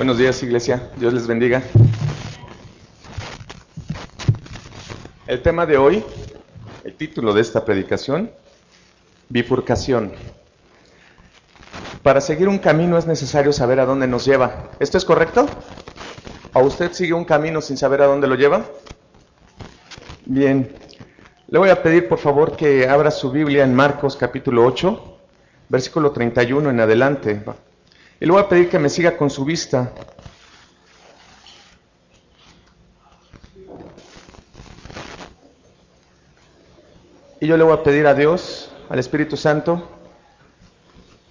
Buenos días, iglesia. Dios les bendiga. El tema de hoy, el título de esta predicación, bifurcación. Para seguir un camino es necesario saber a dónde nos lleva. ¿Esto es correcto? ¿O usted sigue un camino sin saber a dónde lo lleva? Bien. Le voy a pedir por favor que abra su Biblia en Marcos capítulo 8, versículo 31 en adelante. Y le voy a pedir que me siga con su vista. Y yo le voy a pedir a Dios, al Espíritu Santo,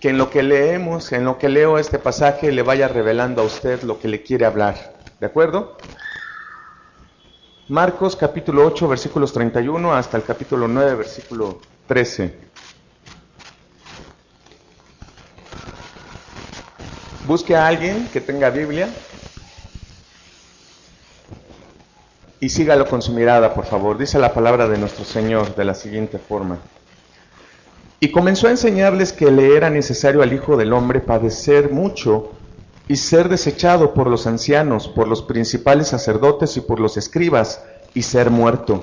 que en lo que leemos, en lo que leo este pasaje, le vaya revelando a usted lo que le quiere hablar. ¿De acuerdo? Marcos capítulo 8, versículos 31 hasta el capítulo 9, versículo 13. Busque a alguien que tenga Biblia y sígalo con su mirada, por favor. Dice la palabra de nuestro Señor de la siguiente forma. Y comenzó a enseñarles que le era necesario al Hijo del Hombre padecer mucho y ser desechado por los ancianos, por los principales sacerdotes y por los escribas, y ser muerto,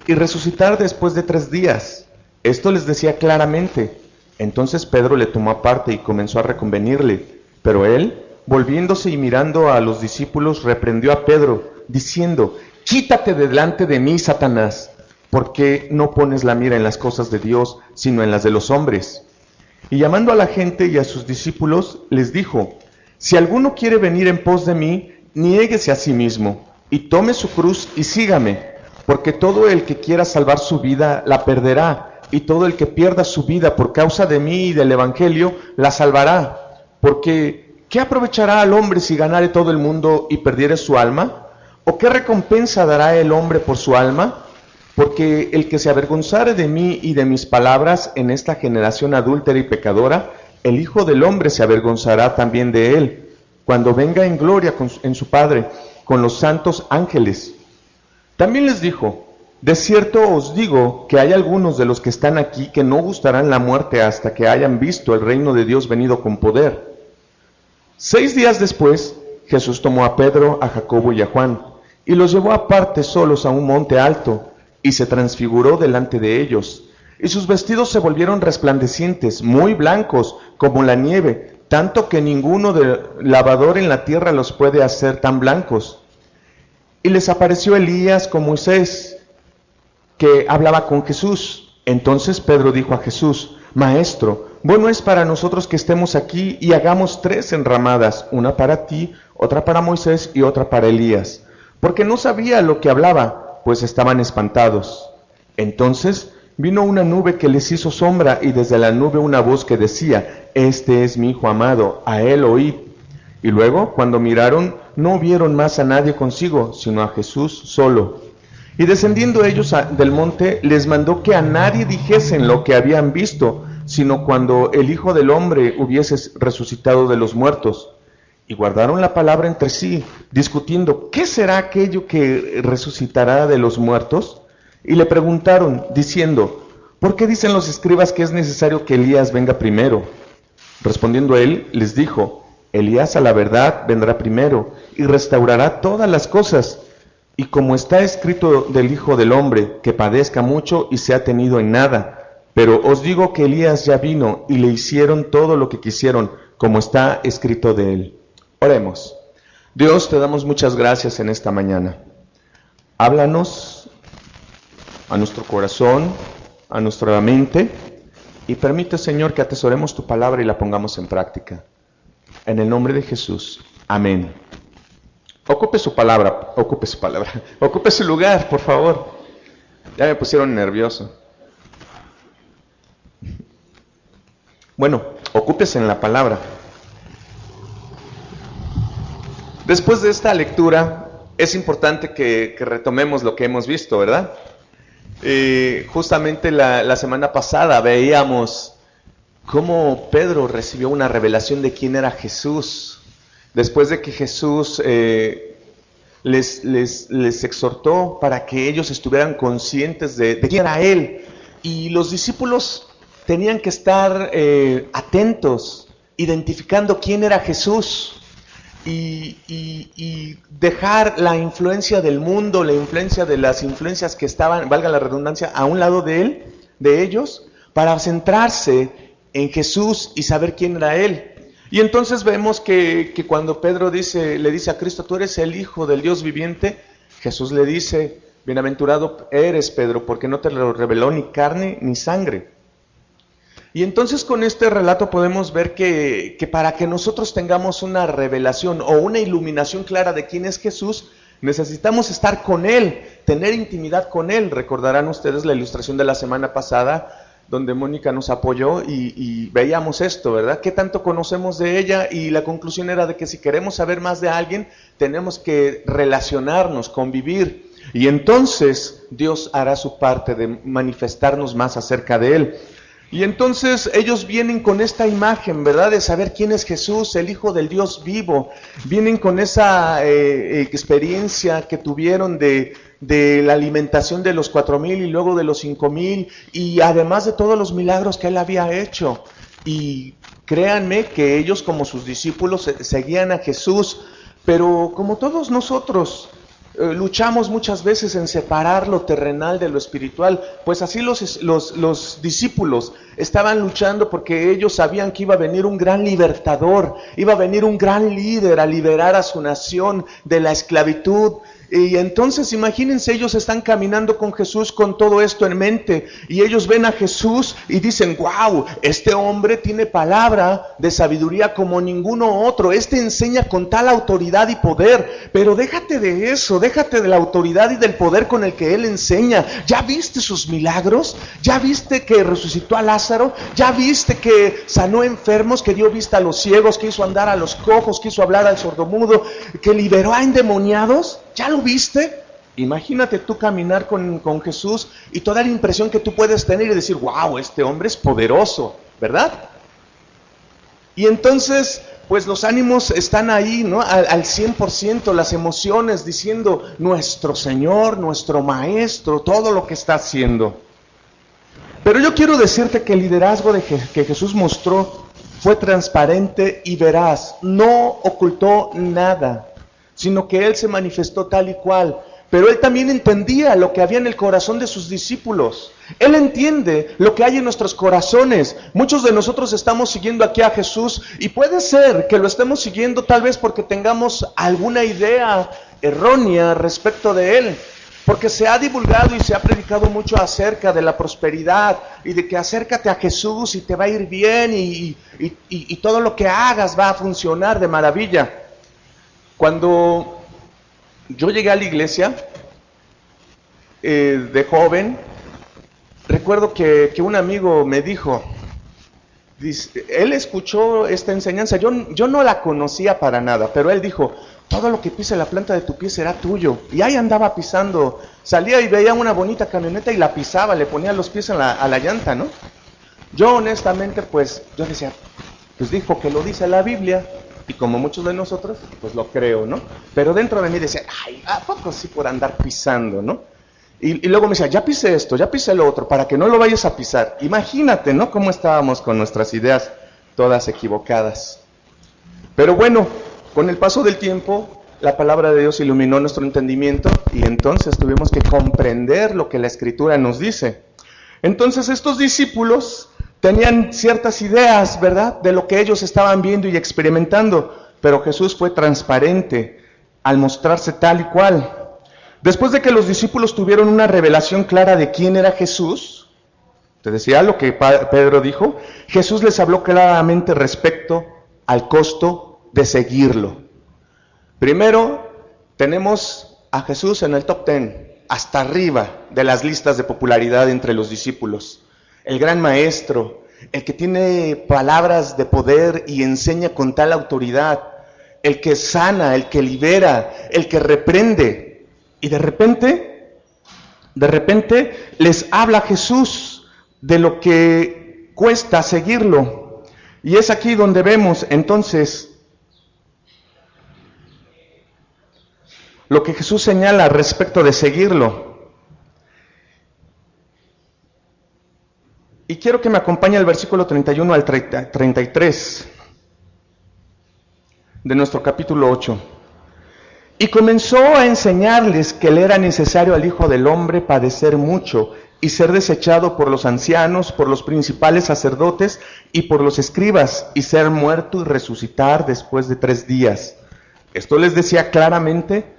y resucitar después de 3 días. Esto les decía claramente. Entonces Pedro le tomó aparte y comenzó a reconvenirle. Pero él, volviéndose y mirando a los discípulos, reprendió a Pedro, diciendo: «Quítate de delante de mí, Satanás, porque no pones la mira en las cosas de Dios, sino en las de los hombres». Y llamando a la gente y a sus discípulos, les dijo: «Si alguno quiere venir en pos de mí, niéguese a sí mismo, y tome su cruz y sígame, porque todo el que quiera salvar su vida, la perderá, y todo el que pierda su vida por causa de mí y del Evangelio, la salvará. Porque, ¿qué aprovechará al hombre si ganare todo el mundo y perdiere su alma? ¿O qué recompensa dará el hombre por su alma? Porque el que se avergonzare de mí y de mis palabras en esta generación adúltera y pecadora, el Hijo del Hombre se avergonzará también de él, cuando venga en gloria en su Padre, con los santos ángeles». También les dijo: «De cierto os digo que hay algunos de los que están aquí que no gustarán la muerte hasta que hayan visto el reino de Dios venido con poder». 6 días después, Jesús tomó a Pedro, a Jacobo y a Juan, y los llevó aparte solos a un monte alto, y se transfiguró delante de ellos. Y sus vestidos se volvieron resplandecientes, muy blancos, como la nieve, tanto que ninguno de lavador en la tierra los puede hacer tan blancos. Y les apareció Elías con Moisés, que hablaba con Jesús. Entonces Pedro dijo a Jesús: «Maestro, bueno es para nosotros que estemos aquí y hagamos 3 enramadas, una para ti, otra para Moisés y otra para Elías». Porque no sabía lo que hablaba, pues estaban espantados. Entonces vino una nube que les hizo sombra, y desde la nube una voz que decía: «Este es mi Hijo amado, a él oíd». Y luego, cuando miraron, no vieron más a nadie consigo, sino a Jesús solo. Y descendiendo ellos del monte, les mandó que a nadie dijesen lo que habían visto, sino cuando el Hijo del Hombre hubiese resucitado de los muertos. Y guardaron la palabra entre sí, discutiendo: ¿qué será aquello que resucitará de los muertos? Y le preguntaron, diciendo: ¿por qué dicen los escribas que es necesario que Elías venga primero? Respondiendo él, les dijo: Elías a la verdad vendrá primero, y restaurará todas las cosas. Y como está escrito del Hijo del Hombre, que padezca mucho y sea tenido en nada. Pero os digo que Elías ya vino, y le hicieron todo lo que quisieron, como está escrito de él. Oremos. Dios, te damos muchas gracias en esta mañana. Háblanos a nuestro corazón, a nuestra mente, y permite, Señor, que atesoremos tu palabra y la pongamos en práctica. En el nombre de Jesús. Amén. Ocupe su lugar, por favor. Ya me pusieron nervioso. Bueno, ocúpese en la palabra. Después de esta lectura, es importante que retomemos lo que hemos visto, ¿verdad? Justamente la semana pasada veíamos cómo Pedro recibió una revelación de quién era Jesús. Después de que Jesús les exhortó para que ellos estuvieran conscientes de quién era Él. Y los discípulos tenían que estar atentos, identificando quién era Jesús. y dejar la influencia del mundo, la influencia de las influencias que estaban, valga la redundancia, a un lado de él, de ellos, para centrarse en Jesús y saber quién era él. Y entonces vemos que cuando Pedro le dice a Cristo, tú eres el Hijo del Dios viviente, Jesús le dice, bienaventurado eres, Pedro, porque no te lo reveló ni carne ni sangre. Y entonces con este relato podemos ver que para que nosotros tengamos una revelación o una iluminación clara de quién es Jesús, necesitamos estar con Él, tener intimidad con Él. Recordarán ustedes la ilustración de la semana pasada, donde Mónica nos apoyó y veíamos esto, ¿verdad? ¿Qué tanto conocemos de ella? Y la conclusión era de que si queremos saber más de alguien, tenemos que relacionarnos, convivir. Y entonces Dios hará su parte de manifestarnos más acerca de Él. Y entonces ellos vienen con esta imagen, ¿verdad? De saber quién es Jesús, el Hijo del Dios vivo. Vienen con esa experiencia que tuvieron de la alimentación de los 4,000 y luego de los 5,000, y además de todos los milagros que Él había hecho. Y créanme que ellos, como sus discípulos, seguían a Jesús, pero como todos nosotros, luchamos muchas veces en separar lo terrenal de lo espiritual. Pues así los discípulos estaban luchando porque ellos sabían que iba a venir un gran libertador, iba a venir un gran líder a liberar a su nación de la esclavitud. Y entonces imagínense, ellos están caminando con Jesús con todo esto en mente, y ellos ven a Jesús y dicen, wow, este hombre tiene palabra de sabiduría como ninguno otro, este enseña con tal autoridad y poder. Pero déjate de eso, déjate de la autoridad y del poder con el que él enseña. ¿Ya viste sus milagros? ¿Ya viste que resucitó a Lázaro? ¿Ya viste que sanó enfermos, que dio vista a los ciegos, que hizo andar a los cojos, que hizo hablar al sordomudo, que liberó a endemoniados? ¿Ya lo viste? Imagínate tú caminar con Jesús y toda la impresión que tú puedes tener y decir, wow, este hombre es poderoso, ¿verdad? Y entonces, pues los ánimos están ahí, ¿no? Al 100%, las emociones diciendo, nuestro Señor, nuestro Maestro, todo lo que está haciendo. Pero yo quiero decirte que el liderazgo que Jesús mostró fue transparente y veraz, no ocultó nada, sino que Él se manifestó tal y cual. Pero Él también entendía lo que había en el corazón de sus discípulos. Él entiende lo que hay en nuestros corazones. Muchos de nosotros estamos siguiendo aquí a Jesús, y puede ser que lo estemos siguiendo tal vez porque tengamos alguna idea errónea respecto de Él. Porque se ha divulgado y se ha predicado mucho acerca de la prosperidad y de que acércate a Jesús y te va a ir bien y todo lo que hagas va a funcionar de maravilla. Cuando yo llegué a la iglesia de joven, recuerdo que un amigo me dijo, él escuchó esta enseñanza, yo no la conocía para nada, pero él dijo, todo lo que pise la planta de tu pie será tuyo. Y ahí andaba pisando, salía y veía una bonita camioneta y la pisaba, le ponía los pies a la llanta, ¿no? Yo honestamente, pues, yo decía, pues dijo que lo dice la Biblia, y como muchos de nosotros, pues lo creo, ¿no? Pero dentro de mí decía, ay, ¿a poco sí por andar pisando, no? Y luego me decía, ya pisé esto, ya pisé lo otro, para que no lo vayas a pisar. Imagínate, ¿no? Cómo estábamos con nuestras ideas todas equivocadas. Pero bueno, con el paso del tiempo, la palabra de Dios iluminó nuestro entendimiento, y entonces tuvimos que comprender lo que la Escritura nos dice. Entonces estos discípulos tenían ciertas ideas, ¿verdad?, de lo que ellos estaban viendo y experimentando, pero Jesús fue transparente al mostrarse tal y cual. Después de que los discípulos tuvieron una revelación clara de quién era Jesús, te decía lo que Pedro dijo, Jesús les habló claramente respecto al costo de seguirlo. Primero, tenemos a Jesús en el top 10, hasta arriba de las listas de popularidad entre los discípulos. El gran maestro, el que tiene palabras de poder y enseña con tal autoridad, el que sana, el que libera, el que reprende. Y de repente les habla Jesús de lo que cuesta seguirlo. Y es aquí donde vemos entonces lo que Jesús señala respecto de seguirlo. Y quiero que me acompañe el versículo 31 al 33. de nuestro capítulo 8. Y comenzó a enseñarles que le era necesario al Hijo del Hombre padecer mucho y ser desechado por los ancianos, por los principales sacerdotes y por los escribas, y ser muerto y resucitar después de 3 días. Esto les decía claramente.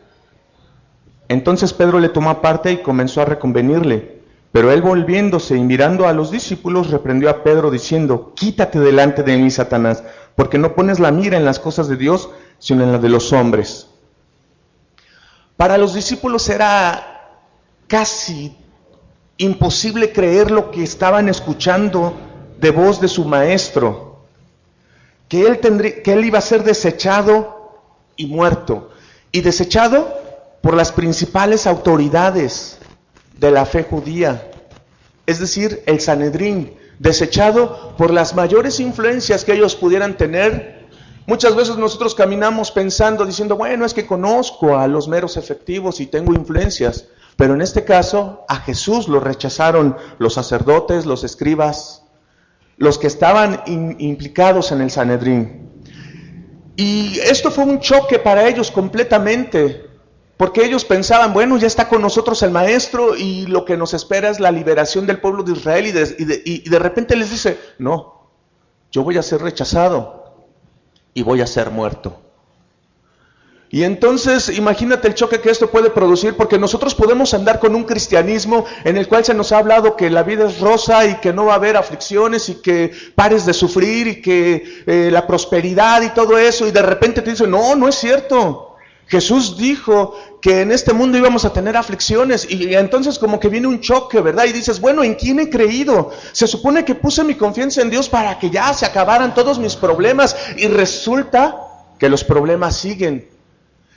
Entonces Pedro le tomó aparte y comenzó a reconvenirle. Pero él, volviéndose y mirando a los discípulos, reprendió a Pedro diciendo: quítate delante de mí, Satanás, porque no pones la mira en las cosas de Dios, sino en las de los hombres. Para los discípulos era casi imposible creer lo que estaban escuchando de voz de su maestro, que él iba a ser desechado y muerto, y desechado por las principales autoridades de la fe judía, es decir, el Sanedrín, desechado por las mayores influencias que ellos pudieran tener. Muchas veces nosotros caminamos pensando, diciendo, bueno, es que conozco a los meros efectivos y tengo influencias, pero en este caso a Jesús lo rechazaron los sacerdotes, los escribas, los que estaban implicados en el Sanedrín. Y esto fue un choque para ellos completamente, porque ellos pensaban, bueno, ya está con nosotros el maestro y lo que nos espera es la liberación del pueblo de Israel, y de repente les dice, no, yo voy a ser rechazado y voy a ser muerto. Y entonces imagínate el choque que esto puede producir, porque nosotros podemos andar con un cristianismo en el cual se nos ha hablado que la vida es rosa y que no va a haber aflicciones y que pares de sufrir y que la prosperidad y todo eso, y de repente te dicen, no, no es cierto. Jesús dijo que en este mundo íbamos a tener aflicciones, y entonces como que viene un choque, ¿verdad? Y dices, bueno, ¿en quién he creído? Se supone que puse mi confianza en Dios para que ya se acabaran todos mis problemas, y resulta que los problemas siguen.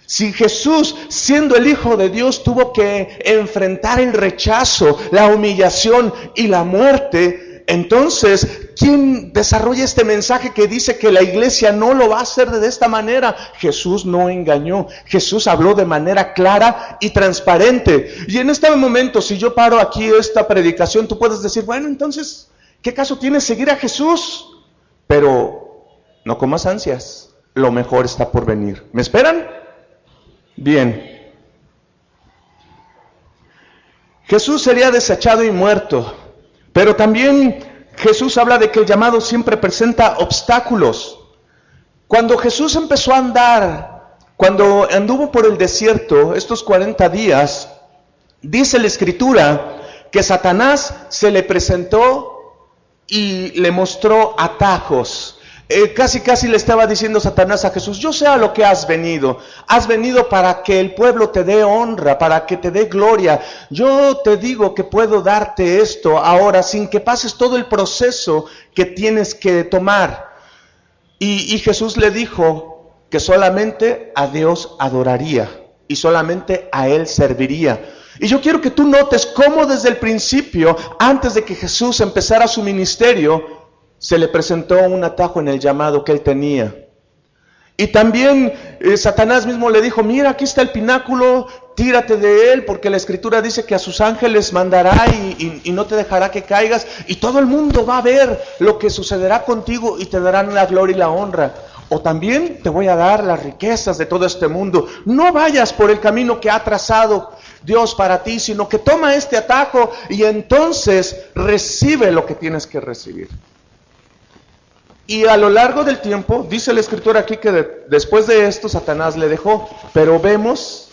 Si Jesús, siendo el Hijo de Dios, tuvo que enfrentar el rechazo, la humillación y la muerte, entonces, ¿quién desarrolla este mensaje que dice que la iglesia no lo va a hacer de esta manera? Jesús no engañó, Jesús habló de manera clara y transparente. Y en este momento, si yo paro aquí esta predicación, tú puedes decir, bueno, entonces, ¿qué caso tiene seguir a Jesús? Pero no con más ansias, lo mejor está por venir. ¿Me esperan? Bien. Jesús sería desechado y muerto. Pero también Jesús habla de que el llamado siempre presenta obstáculos. Cuando Jesús empezó a andar, cuando anduvo por el desierto estos 40 días, dice la Escritura que Satanás se le presentó y le mostró atajos. Casi le estaba diciendo Satanás a Jesús, yo sé a lo que has venido para que el pueblo te dé honra, para que te dé gloria. Yo te digo que puedo darte esto ahora sin que pases todo el proceso que tienes que tomar. Y Jesús le dijo que solamente a Dios adoraría y solamente a Él serviría. Y yo quiero que tú notes cómo desde el principio, antes de que Jesús empezara su ministerio, se le presentó un atajo en el llamado que él tenía. Y también Satanás mismo le dijo, mira, aquí está el pináculo, tírate de él, porque la Escritura dice que a sus ángeles mandará y no te dejará que caigas, y todo el mundo va a ver lo que sucederá contigo y te darán la gloria y la honra. O también te voy a dar las riquezas de todo este mundo. No vayas por el camino que ha trazado Dios para ti, sino que toma este atajo y entonces recibe lo que tienes que recibir. Y a lo largo del tiempo, dice la Escritura aquí que después de esto Satanás le dejó, pero vemos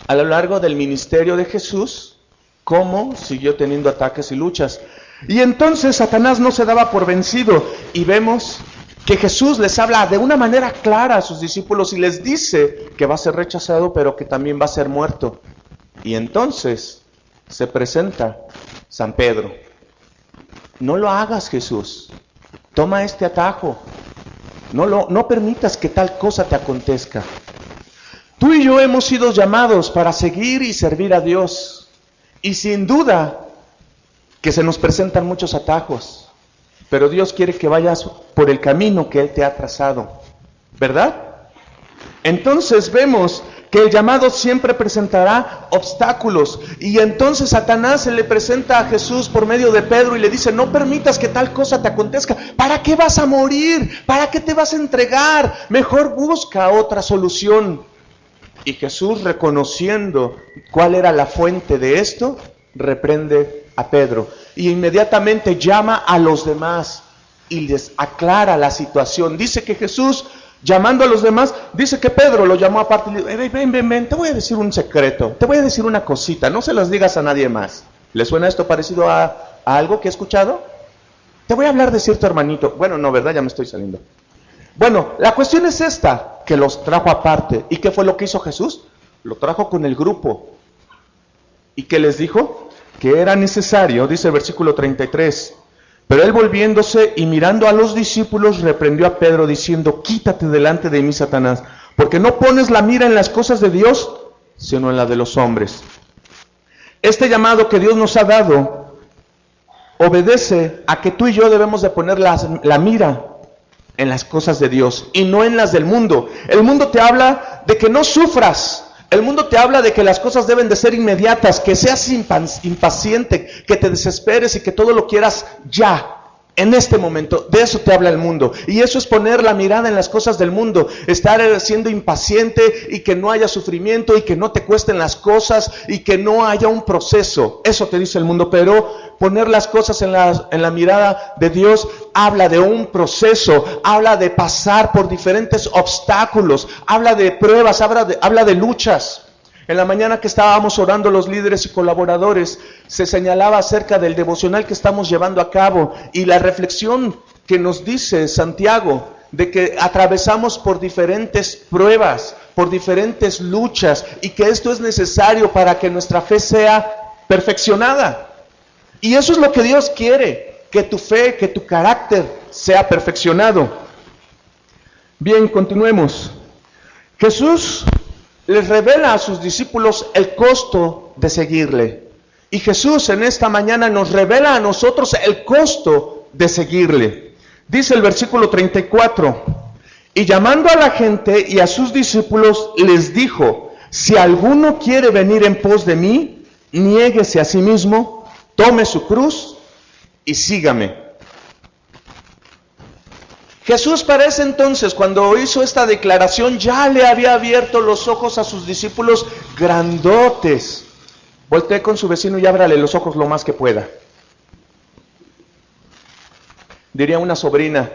a lo largo del ministerio de Jesús cómo siguió teniendo ataques y luchas. Y entonces Satanás no se daba por vencido, y vemos que Jesús les habla de una manera clara a sus discípulos y les dice que va a ser rechazado, pero que también va a ser muerto. Y entonces se presenta San Pedro. No lo hagas, Jesús. Toma este atajo. No permitas que tal cosa te acontezca. Tú y yo hemos sido llamados para seguir y servir a Dios. Y sin duda que se nos presentan muchos atajos. Pero Dios quiere que vayas por el camino que Él te ha trazado. ¿Verdad? Entonces vemos que el llamado siempre presentará obstáculos. Y entonces Satanás se le presenta a Jesús por medio de Pedro y le dice: no permitas que tal cosa te acontezca. ¿Para qué vas a morir? ¿Para qué te vas a entregar? Mejor busca otra solución. Y Jesús, reconociendo cuál era la fuente de esto, reprende a Pedro. Y inmediatamente llama a los demás y les aclara la situación. Dice que Jesús, llamando a los demás, dice que Pedro lo llamó aparte y le dijo: ven, te voy a decir un secreto, te voy a decir una cosita, no se las digas a nadie más. ¿Le suena esto parecido a algo que he escuchado? Te voy a hablar de cierto hermanito. Bueno, no, ¿verdad? Ya me estoy saliendo. Bueno, la cuestión es esta, que los trajo aparte. ¿Y qué fue lo que hizo Jesús? Lo trajo con el grupo. ¿Y qué les dijo? Que era necesario, dice el versículo 33. Pero él, volviéndose y mirando a los discípulos, reprendió a Pedro diciendo: quítate delante de mí, Satanás, porque no pones la mira en las cosas de Dios, sino en la de los hombres. Este llamado que Dios nos ha dado obedece a que tú y yo debemos de poner la mira en las cosas de Dios y no en las del mundo. El mundo te habla de que no sufras. El mundo te habla de que las cosas deben de ser inmediatas, que seas impaciente, que te desesperes y que todo lo quieras ya, en este momento. De eso te habla el mundo. Y eso es poner la mirada en las cosas del mundo. Estar siendo impaciente y que no haya sufrimiento y que no te cuesten las cosas y que no haya un proceso. Eso te dice el mundo. Pero poner las cosas en la mirada de Dios habla de un proceso, habla de pasar por diferentes obstáculos, habla de pruebas, habla de luchas. En la mañana que estábamos orando los líderes y colaboradores, se señalaba acerca del devocional que estamos llevando a cabo y la reflexión que nos dice Santiago de que atravesamos por diferentes pruebas, por diferentes luchas y que esto es necesario para que nuestra fe sea perfeccionada. Y eso es lo que Dios quiere, que tu fe, que tu carácter sea perfeccionado. Bien, continuemos. Jesús les revela a sus discípulos el costo de seguirle. Y Jesús en esta mañana nos revela a nosotros el costo de seguirle. Dice el versículo 34, y llamando a la gente y a sus discípulos les dijo: si alguno quiere venir en pos de mí, niéguese a sí mismo, tome su cruz y sígame. Jesús para ese entonces, cuando hizo esta declaración, ya le había abierto los ojos a sus discípulos grandotes. Voltee con su vecino y ábrale los ojos lo más que pueda. Diría una sobrina,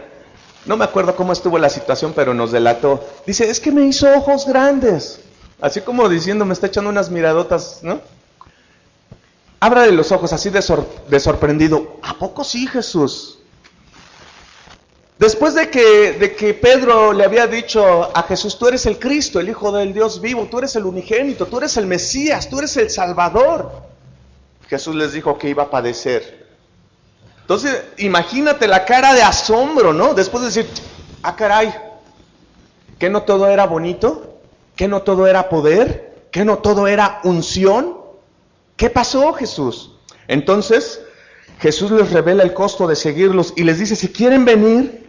no me acuerdo cómo estuvo la situación, pero nos delató. Dice: es que me hizo ojos grandes. Así como diciendo, me está echando unas miradotas, ¿no? Ábrale los ojos así de sorprendido. ¿A poco sí, Jesús? Después de que Pedro le había dicho a Jesús: tú eres el Cristo, el Hijo del Dios vivo, tú eres el unigénito, tú eres el Mesías, tú eres el Salvador. Jesús les dijo que iba a padecer. Entonces, imagínate la cara de asombro, ¿no? Después de decir: ah, caray, ¿que no todo era bonito? ¿Que no todo era poder? ¿Que no todo era unción? ¿Qué pasó, Jesús? Entonces, Jesús les revela el costo de seguirlos y les dice: si quieren venir,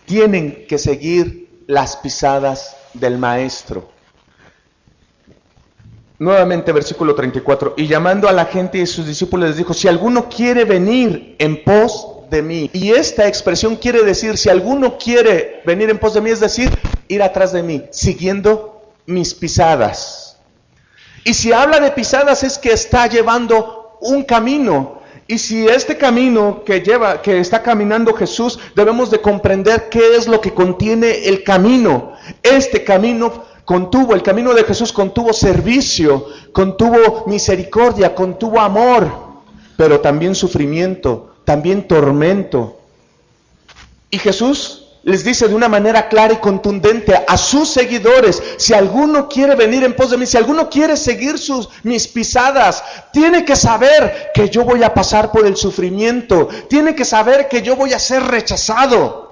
tienen que seguir las pisadas del Maestro. Nuevamente versículo 34, y llamando a la gente y a sus discípulos les dijo: si alguno quiere venir en pos de mí. Y esta expresión quiere decir, si alguno quiere venir en pos de mí, es decir, ir atrás de mí, siguiendo mis pisadas. Y si habla de pisadas es que está llevando un camino. Y si este camino que está caminando Jesús, debemos de comprender qué es lo que contiene el camino. Este camino el camino de Jesús contuvo servicio, contuvo misericordia, contuvo amor, pero también sufrimiento, también tormento. Y Jesús les dice de una manera clara y contundente a sus seguidores: si alguno quiere venir en pos de mí, si alguno quiere seguir mis pisadas, tiene que saber que yo voy a pasar por el sufrimiento, tiene que saber que yo voy a ser rechazado.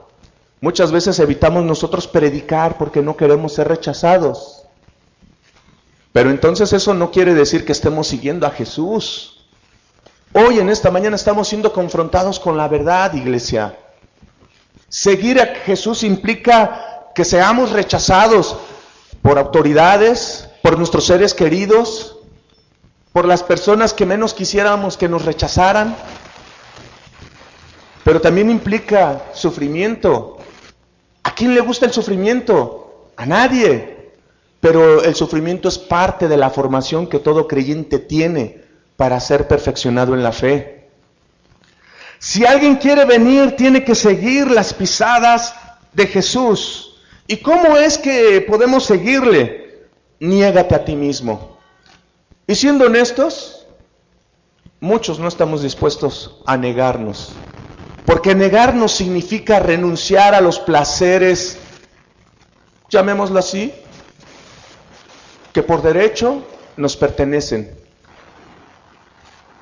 Muchas veces evitamos nosotros predicar porque no queremos ser rechazados. Pero entonces eso no quiere decir que estemos siguiendo a Jesús. Hoy en esta mañana estamos siendo confrontados con la verdad, iglesia. Seguir a Jesús implica que seamos rechazados por autoridades, por nuestros seres queridos, por las personas que menos quisiéramos que nos rechazaran, pero también implica sufrimiento. ¿A quién le gusta el sufrimiento? A nadie. Pero el sufrimiento es parte de la formación que todo creyente tiene para ser perfeccionado en la fe. Si alguien quiere venir, tiene que seguir las pisadas de Jesús. ¿Y cómo es que podemos seguirle? Niégate a ti mismo. Y siendo honestos, muchos no estamos dispuestos a negarnos. Porque negarnos significa renunciar a los placeres, llamémoslo así, que por derecho nos pertenecen.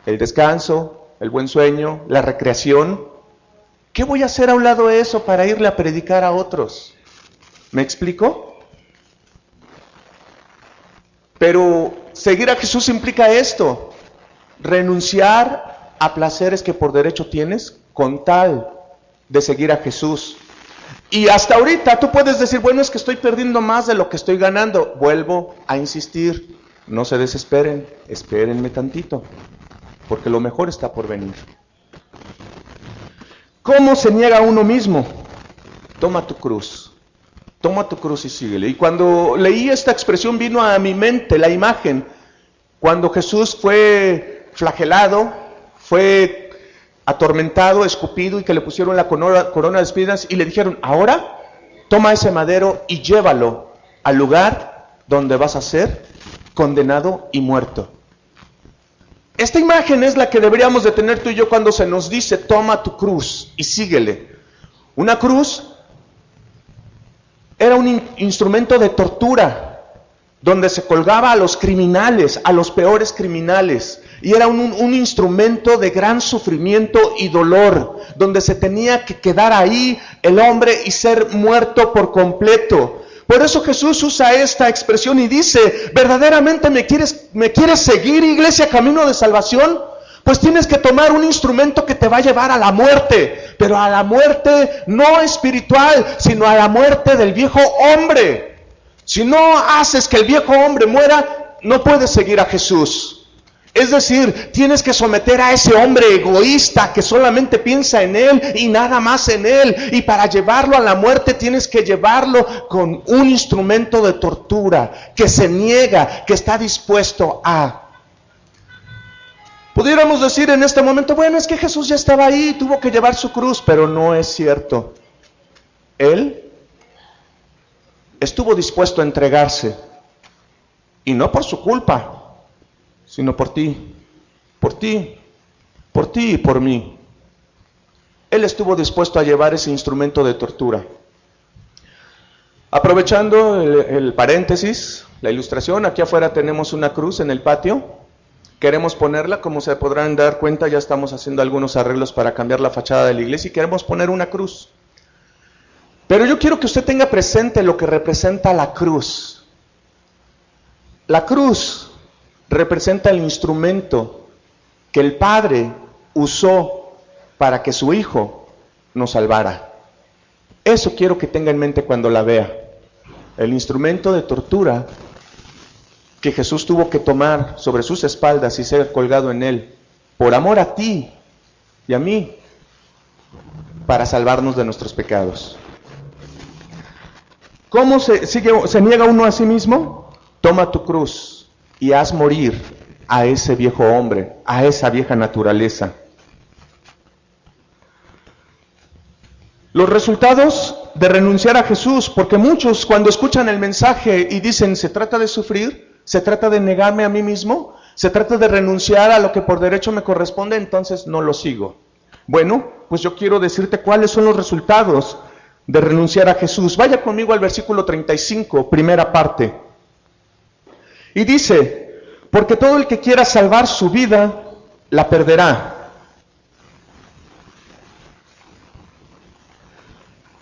El descanso, el buen sueño, la recreación. ¿Qué voy a hacer a un lado de eso para irle a predicar a otros? ¿Me explico? Pero seguir a Jesús implica esto: renunciar a placeres que por derecho tienes con tal de seguir a Jesús. Y hasta ahorita tú puedes decir, bueno, es que estoy perdiendo más de lo que estoy ganando. Vuelvo a insistir, no se desesperen, espérenme tantito, porque lo mejor está por venir. ¿Cómo se niega a uno mismo? Toma tu cruz y síguele. Y cuando leí esta expresión vino a mi mente la imagen, cuando Jesús fue flagelado, fue atormentado, escupido, y que le pusieron la corona de espinas y le dijeron, ahora toma ese madero y llévalo al lugar donde vas a ser condenado y muerto. Esta imagen es la que deberíamos de tener tú y yo cuando se nos dice, toma tu cruz y síguele. Una cruz era un instrumento de tortura, donde se colgaba a los criminales, a los peores criminales, y era un instrumento de gran sufrimiento y dolor, donde se tenía que quedar ahí el hombre y ser muerto por completo. Por eso Jesús usa esta expresión y dice, ¿verdaderamente me quieres seguir, iglesia, camino de salvación? Pues tienes que tomar un instrumento que te va a llevar a la muerte, pero a la muerte no espiritual, sino a la muerte del viejo hombre. Si no haces que el viejo hombre muera, no puedes seguir a Jesús. Es decir, tienes que someter a ese hombre egoísta que solamente piensa en él y nada más en él. Y para llevarlo a la muerte tienes que llevarlo con un instrumento de tortura, que se niega, que está dispuesto a. Pudiéramos decir en este momento, bueno, es que Jesús ya estaba ahí, tuvo que llevar su cruz, pero no es cierto. Él estuvo dispuesto a entregarse, y no por su culpa, sino por ti y por mí. Él estuvo dispuesto a llevar ese instrumento de tortura. Aprovechando el paréntesis, la ilustración, aquí afuera tenemos una cruz en el patio. Queremos ponerla, como se podrán dar cuenta, ya estamos haciendo algunos arreglos para cambiar la fachada de la iglesia y queremos poner una cruz. Pero yo quiero que usted tenga presente lo que representa la cruz. La cruz representa el instrumento que el Padre usó para que su Hijo nos salvara. Eso quiero que tenga en mente cuando la vea. El instrumento de tortura que Jesús tuvo que tomar sobre sus espaldas y ser colgado en él, por amor a ti y a mí, para salvarnos de nuestros pecados. ¿Cómo se niega uno a sí mismo? Toma tu cruz y haz morir a ese viejo hombre, a esa vieja naturaleza. Los resultados de renunciar a Jesús, porque muchos cuando escuchan el mensaje y dicen, ¿se trata de sufrir? ¿Se trata de negarme a mí mismo? ¿Se trata de renunciar a lo que por derecho me corresponde? Entonces no lo sigo. Bueno, pues yo quiero decirte cuáles son los resultados de renunciar a Jesús. Vaya conmigo al versículo 35, primera parte. Y dice, porque todo el que quiera salvar su vida, la perderá.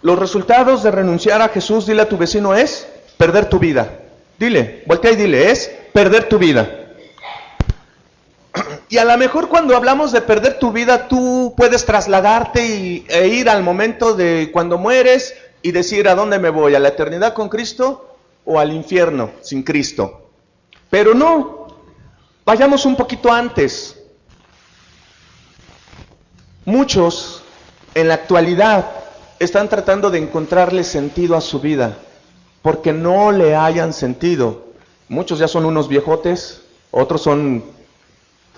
Los resultados de renunciar a Jesús, dile a tu vecino, es perder tu vida. Dile, voltea y dile, es perder tu vida. Y a lo mejor cuando hablamos de perder tu vida, tú puedes trasladarte e ir al momento de cuando mueres y decir, ¿a dónde me voy? ¿A la eternidad con Cristo o al infierno sin Cristo? Pero no, vayamos un poquito antes. Muchos en la actualidad están tratando de encontrarle sentido a su vida, porque no le hayan sentido. Muchos ya son unos viejotes, otros son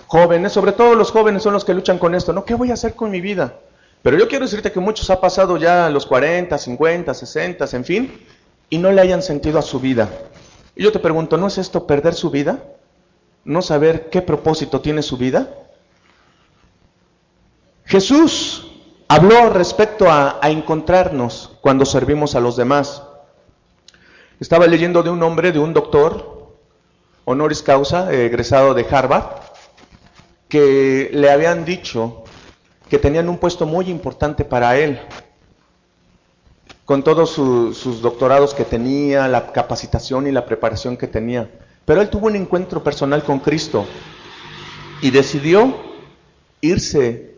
jóvenes, sobre todo los jóvenes son los que luchan con esto, ¿no? ¿Qué voy a hacer con mi vida? Pero yo quiero decirte que muchos ha pasado ya los 40, 50, 60, en fin, y no le hayan sentido a su vida. Y yo te pregunto, ¿no es esto perder su vida? ¿No saber qué propósito tiene su vida? Jesús habló respecto a encontrarnos cuando servimos a los demás. Estaba leyendo de un hombre, de un doctor, honoris causa, egresado de Harvard, que le habían dicho que tenían un puesto muy importante para él, con todos sus doctorados que tenía, la capacitación y la preparación que tenía. Pero él tuvo un encuentro personal con Cristo y decidió irse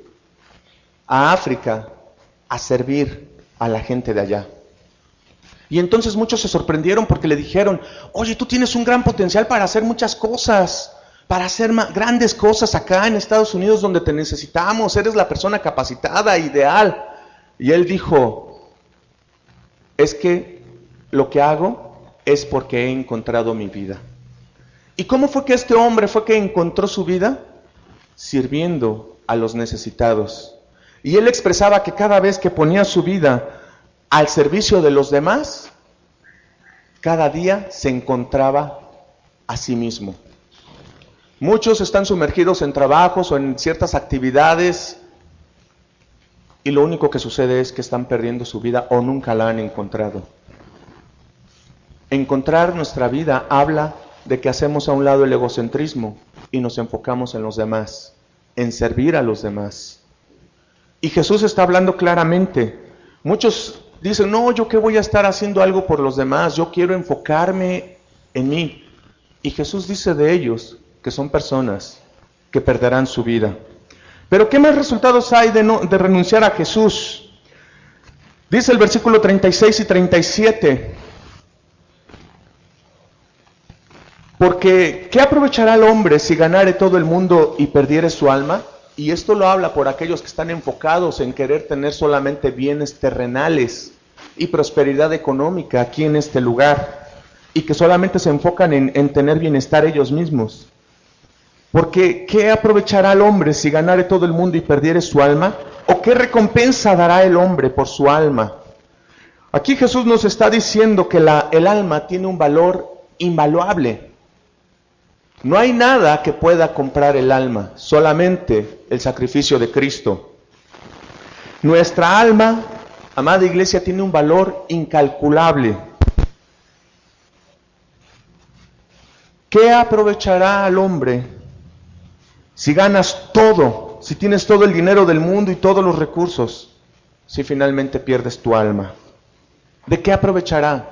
a África a servir a la gente de allá. Y entonces muchos se sorprendieron porque le dijeron, oye, tú tienes un gran potencial para hacer muchas cosas, para hacer grandes cosas acá en Estados Unidos donde te necesitamos, eres la persona capacitada, ideal. Y él dijo, es que lo que hago es porque he encontrado mi vida. ¿Y cómo fue que este hombre fue que encontró su vida? Sirviendo a los necesitados. Y él expresaba que cada vez que ponía su vida al servicio de los demás, cada día se encontraba a sí mismo. Muchos están sumergidos en trabajos o en ciertas actividades y lo único que sucede es que están perdiendo su vida o nunca la han encontrado. Encontrar nuestra vida habla de que hacemos a un lado el egocentrismo y nos enfocamos en los demás, en servir a los demás. Y Jesús está hablando claramente. Muchos dicen, no, ¿yo qué voy a estar haciendo algo por los demás? Yo quiero enfocarme en mí. Y Jesús dice de ellos que son personas que perderán su vida. Pero ¿qué más resultados hay de renunciar a Jesús? Dice el versículo 36 y 37. Porque, ¿qué aprovechará el hombre si ganare todo el mundo y perdiere su alma? Y esto lo habla por aquellos que están enfocados en querer tener solamente bienes terrenales y prosperidad económica aquí en este lugar, y que solamente se enfocan en tener bienestar ellos mismos. Porque, ¿qué aprovechará el hombre si ganare todo el mundo y perdiere su alma? ¿O qué recompensa dará el hombre por su alma? Aquí Jesús nos está diciendo que el alma tiene un valor invaluable. No hay nada que pueda comprar el alma, solamente el sacrificio de Cristo. Nuestra alma, amada iglesia, tiene un valor incalculable. ¿Qué aprovechará al hombre si ganas todo, si tienes todo el dinero del mundo y todos los recursos, si finalmente pierdes tu alma? ¿De qué aprovechará?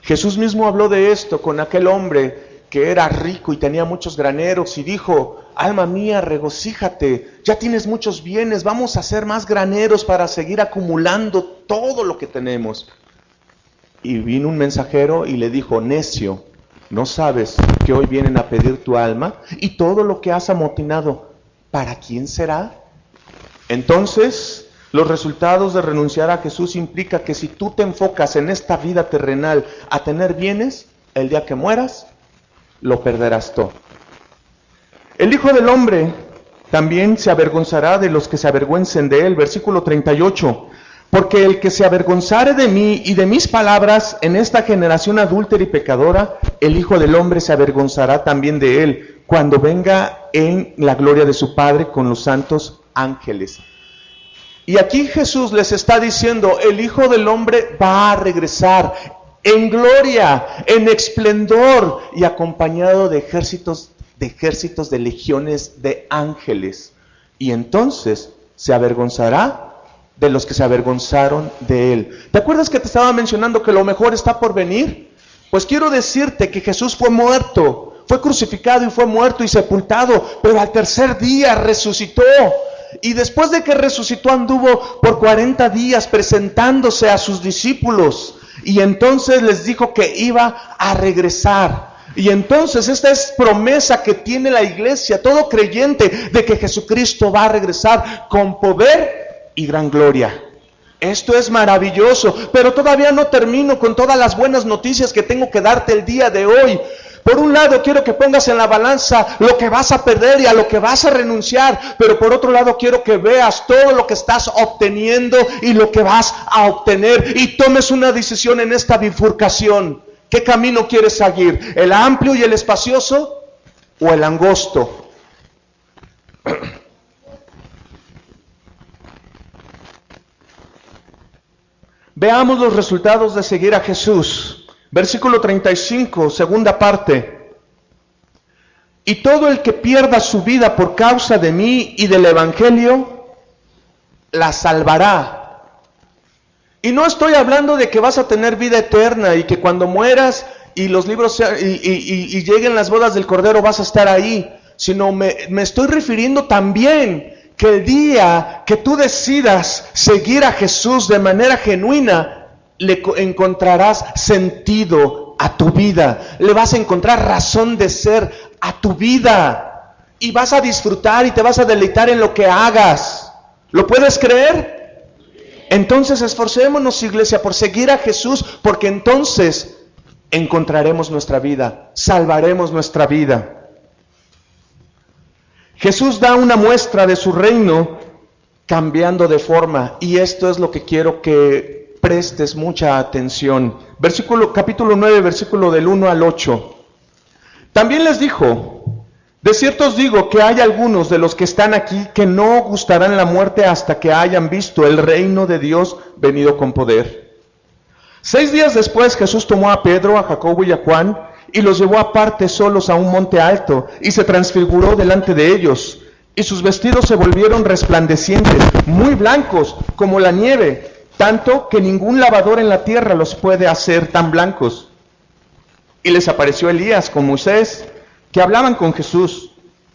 Jesús mismo habló de esto con aquel hombre que era rico y tenía muchos graneros y dijo, alma mía, regocíjate, ya tienes muchos bienes, vamos a hacer más graneros para seguir acumulando todo lo que tenemos. Y vino un mensajero y le dijo, necio, ¿no sabes que hoy vienen a pedir tu alma? Y todo lo que has amotinado, ¿para quién será? Entonces, los resultados de renunciar a Jesús implica que si tú te enfocas en esta vida terrenal a tener bienes, el día que mueras, lo perderás todo. El Hijo del Hombre también se avergonzará de los que se avergüencen de él. Versículo 38. Porque el que se avergonzare de mí y de mis palabras en esta generación adúltera y pecadora, el Hijo del Hombre se avergonzará también de él, cuando venga en la gloria de su Padre con los santos ángeles. Y aquí Jesús les está diciendo, el Hijo del Hombre va a regresar en gloria, en esplendor y acompañado de ejércitos, de legiones de ángeles. Y entonces se avergonzará de los que se avergonzaron de él. ¿Te acuerdas que te estaba mencionando que lo mejor está por venir? Pues quiero decirte que Jesús fue muerto, fue crucificado y fue muerto y sepultado, pero al tercer día resucitó. Y después de que resucitó anduvo por 40 días presentándose a sus discípulos. Y entonces les dijo que iba a regresar. Y entonces esta es promesa que tiene la iglesia, todo creyente, de que Jesucristo va a regresar con poder y gran gloria. Esto es maravilloso, pero todavía no termino con todas las buenas noticias que tengo que darte el día de hoy. Por un lado quiero que pongas en la balanza lo que vas a perder y a lo que vas a renunciar, pero por otro lado quiero que veas todo lo que estás obteniendo y lo que vas a obtener y tomes una decisión en esta bifurcación. ¿Qué camino quieres seguir? ¿El amplio y el espacioso o el angosto? Veamos los resultados de seguir a Jesús. Versículo 35, segunda parte. Y todo el que pierda su vida por causa de mí y del Evangelio, la salvará. Y no estoy hablando de que vas a tener vida eterna y que cuando mueras y los libros y lleguen las bodas del Cordero vas a estar ahí, sino me estoy refiriendo también que el día que tú decidas seguir a Jesús de manera genuina, le encontrarás sentido a tu vida, le vas a encontrar razón de ser a tu vida y vas a disfrutar y te vas a deleitar en lo que hagas. ¿Lo puedes creer? Entonces esforcémonos, iglesia, por seguir a Jesús, porque entonces encontraremos nuestra vida, salvaremos nuestra vida. Jesús da una muestra de su reino cambiando de forma, y esto es lo que quiero que prestes mucha atención. Capítulo 9, versículo del 1 al 8. También les dijo: de cierto os digo que hay algunos de los que están aquí que no gustarán la muerte hasta que hayan visto el reino de Dios venido con poder. 6 días después Jesús tomó a Pedro, a Jacobo y a Juan y los llevó aparte solos a un monte alto y se transfiguró delante de ellos. Y sus vestidos se volvieron resplandecientes, muy blancos como la nieve, tanto que ningún lavador en la tierra los puede hacer tan blancos. Y les apareció Elías con Moisés, que hablaban con Jesús.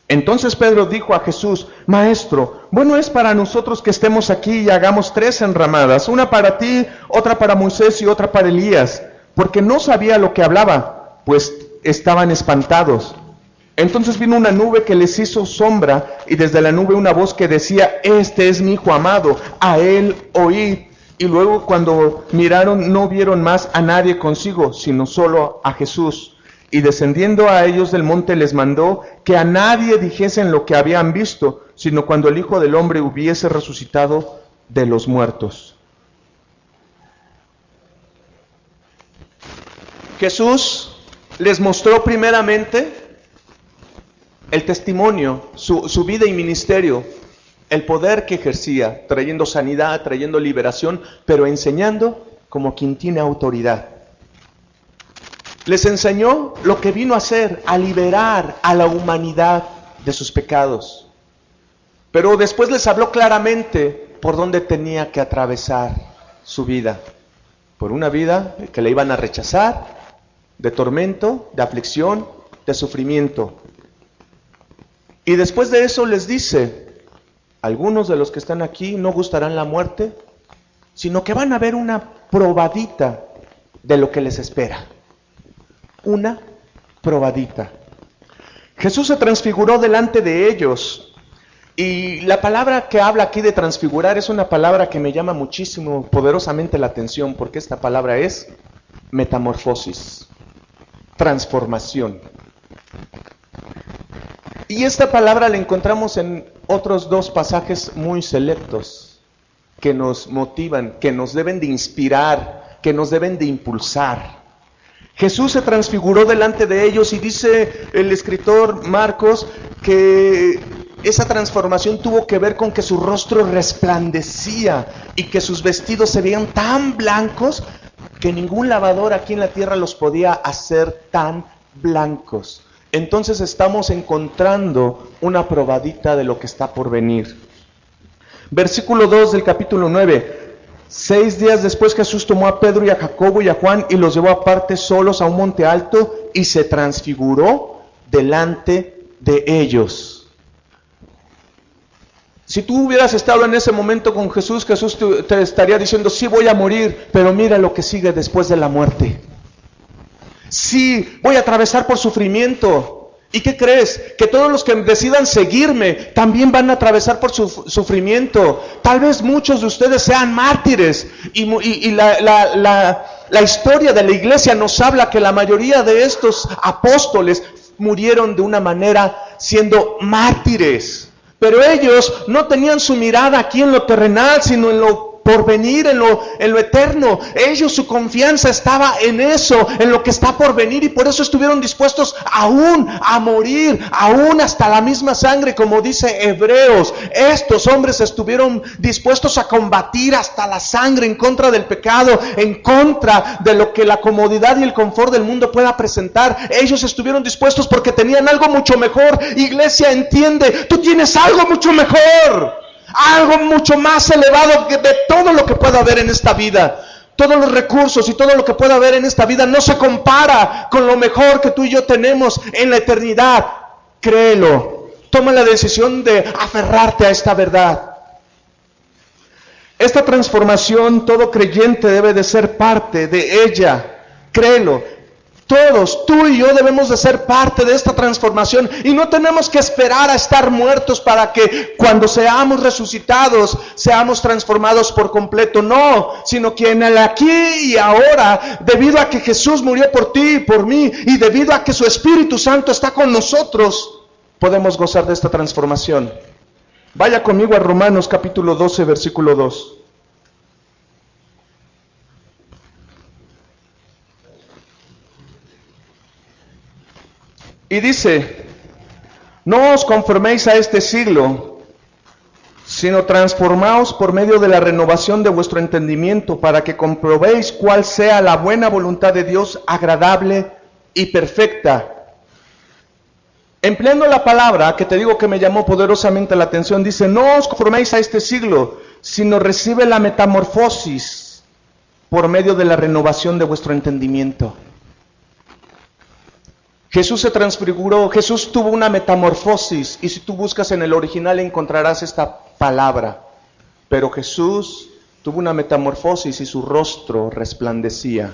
Entonces Pedro dijo a Jesús: Maestro, bueno es para nosotros que estemos aquí y hagamos 3 enramadas, una para ti, otra para Moisés y otra para Elías, porque no sabía lo que hablaba, pues estaban espantados. Entonces vino una nube que les hizo sombra, y desde la nube una voz que decía: Este es mi hijo amado, a él oíd. Y luego cuando miraron no vieron más a nadie consigo, sino solo a Jesús. Y descendiendo a ellos del monte les mandó que a nadie dijesen lo que habían visto, sino cuando el Hijo del Hombre hubiese resucitado de los muertos. Jesús les mostró primeramente el testimonio, su vida y ministerio, el poder que ejercía, trayendo sanidad, trayendo liberación, pero enseñando como quien tiene autoridad. Les enseñó lo que vino a hacer, a liberar a la humanidad de sus pecados. Pero después les habló claramente por dónde tenía que atravesar su vida. Por una vida que le iban a rechazar, de tormento, de aflicción, de sufrimiento. Y después de eso les dice: algunos de los que están aquí no gustarán la muerte, sino que van a ver una probadita de lo que les espera. Una probadita. Jesús se transfiguró delante de ellos, y la palabra que habla aquí de transfigurar es una palabra que me llama muchísimo, poderosamente la atención, porque esta palabra es metamorfosis, transformación. Y esta palabra la encontramos en otros 2 pasajes muy selectos que nos motivan, que nos deben de inspirar, que nos deben de impulsar. Jesús se transfiguró delante de ellos y dice el escritor Marcos que esa transformación tuvo que ver con que su rostro resplandecía y que sus vestidos se veían tan blancos que ningún lavador aquí en la tierra los podía hacer tan blancos. Entonces estamos encontrando una probadita de lo que está por venir. Versículo 2 del capítulo 9. 6 días después Jesús tomó a Pedro y a Jacobo y a Juan y los llevó aparte solos a un monte alto y se transfiguró delante de ellos. Si tú hubieras estado en ese momento con Jesús, Jesús te estaría diciendo: sí, voy a morir, pero mira lo que sigue después de la muerte. Sí, voy a atravesar por sufrimiento. ¿Y qué crees? Que todos los que decidan seguirme también van a atravesar por su sufrimiento. Tal vez muchos de ustedes sean mártires. Y la historia de la iglesia nos habla que la mayoría de estos apóstoles murieron de una manera siendo mártires. Pero ellos no tenían su mirada aquí en lo terrenal, sino en lo por venir, en lo eterno. Ellos, su confianza estaba en eso, en lo que está por venir, y por eso estuvieron dispuestos aún a morir, aún hasta la misma sangre, como dice Hebreos. Estos hombres estuvieron dispuestos a combatir hasta la sangre en contra del pecado, en contra de lo que la comodidad y el confort del mundo pueda presentar. Ellos estuvieron dispuestos porque tenían algo mucho mejor. Iglesia, entiende, tú tienes algo mucho mejor. Algo mucho más elevado que de todo lo que pueda haber en esta vida. Todos los recursos y todo lo que pueda haber en esta vida no se compara con lo mejor que tú y yo tenemos en la eternidad. Créelo. Toma la decisión de aferrarte a esta verdad. Esta transformación, todo creyente debe de ser parte de ella. Créelo. Todos, tú y yo debemos de ser parte de esta transformación, y no tenemos que esperar a estar muertos para que cuando seamos resucitados seamos transformados por completo. No, sino que en el aquí y ahora, debido a que Jesús murió por ti y por mí, y debido a que su Espíritu Santo está con nosotros, podemos gozar de esta transformación. Vaya conmigo a Romanos capítulo 12, versículo 2. Y dice: no os conforméis a este siglo, sino transformaos por medio de la renovación de vuestro entendimiento, para que comprobéis cuál sea la buena voluntad de Dios, agradable y perfecta. Empleando la palabra que te digo que me llamó poderosamente la atención, dice: no os conforméis a este siglo, sino recibe la metamorfosis por medio de la renovación de vuestro entendimiento. Jesús se transfiguró, Jesús tuvo una metamorfosis, y si tú buscas en el original encontrarás esta palabra. Pero Jesús tuvo una metamorfosis y su rostro resplandecía.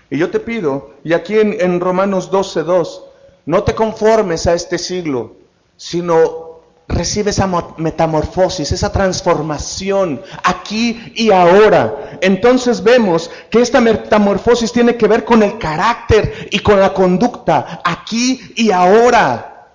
Y yo te pido, y aquí en Romanos 12:2, no te conformes a este siglo, sino recibe esa metamorfosis, esa transformación aquí y ahora. Entonces vemos que esta metamorfosis tiene que ver con el carácter y con la conducta aquí y ahora.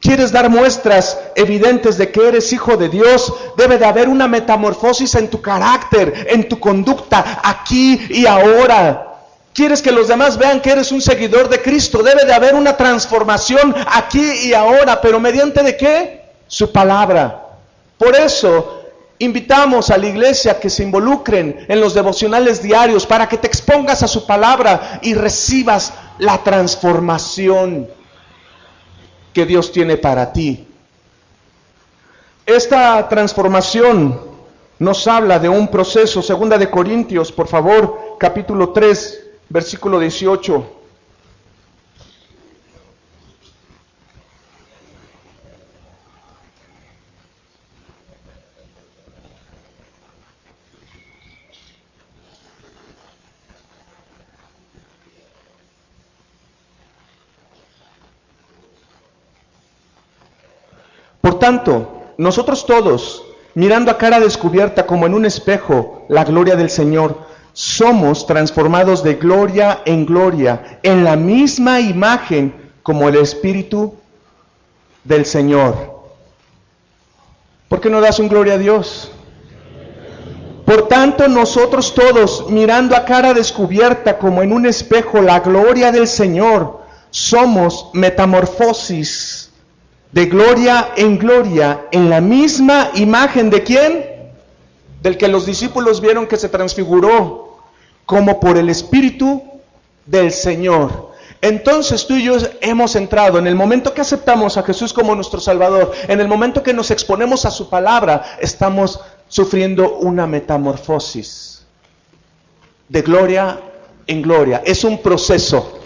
¿Quieres dar muestras evidentes de que eres hijo de Dios? Debe de haber una metamorfosis en tu carácter, en tu conducta aquí y ahora. ¿Quieres que los demás vean que eres un seguidor de Cristo? Debe de haber una transformación aquí y ahora, pero ¿mediante de qué? Su palabra. Por eso invitamos a la iglesia a que se involucren en los devocionales diarios, para que te expongas a su palabra y recibas la transformación que Dios tiene para ti. Esta transformación nos habla de un proceso. 2 de Corintios, por favor, capítulo 3, versículo 18. Por tanto, nosotros todos, mirando a cara descubierta como en un espejo la gloria del Señor, somos transformados de gloria en gloria, en la misma imagen como el Espíritu del Señor. ¿Por qué no das un gloria a Dios? Por tanto, nosotros todos, mirando a cara descubierta como en un espejo la gloria del Señor, somos metamorfosis de gloria en gloria, en la misma imagen ¿de quién? Del que los discípulos vieron que se transfiguró, como por el Espíritu del Señor. Entonces tú y yo hemos entrado, en el momento que aceptamos a Jesús como nuestro Salvador, en el momento que nos exponemos a su palabra, estamos sufriendo una metamorfosis de gloria en gloria. Es un proceso,